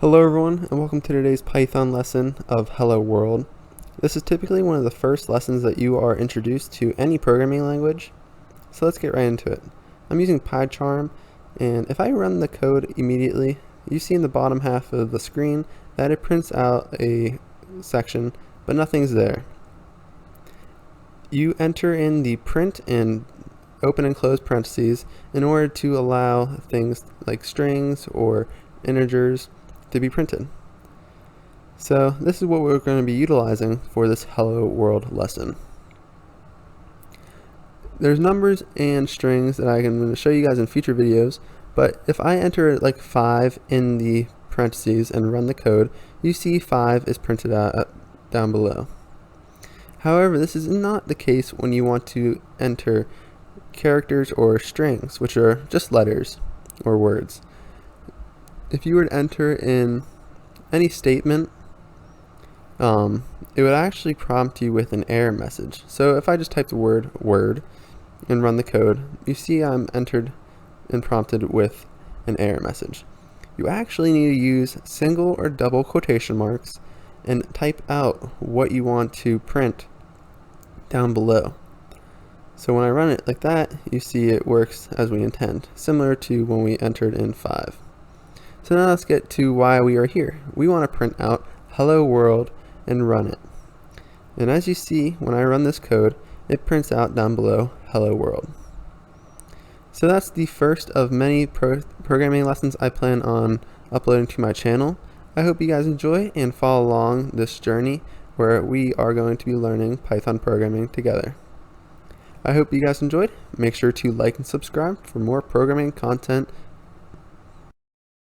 Hello everyone, and welcome to today's Python lesson of Hello World. This is typically one of the first lessons that you are introduced to any programming language, so let's get right into it. I'm using PyCharm, and if I run the code immediately, you see in the bottom half of the screen that it prints out a section, but nothing's there. You enter in the print and open and close parentheses in order to allow things like strings or integers to be printed. So this is what we're going to be utilizing for this Hello World lesson. There's numbers and strings that I'm going to show you guys in future videos, but if I enter like 5 in the parentheses and run the code, you see 5 is printed out down below. However, this is not the case when you want to enter characters or strings, which are just letters or words. If you were to enter in any statement, it would actually prompt you with an error message. So if I just type the word word and run the code, you see I'm entered and prompted with an error message. You actually need to use single or double quotation marks and type out what you want to print down below. So when I run it like that, you see it works as we intend, similar to when we entered in 5. So now let's get to why we are here. We want to print out Hello World and run it. And as you see, when I run this code, it prints out down below Hello World. So that's the first of many programming lessons I plan on uploading to my channel. I hope you guys enjoy and follow along this journey where we are going to be learning Python programming together. I hope you guys enjoyed. Make sure to like and subscribe for more programming content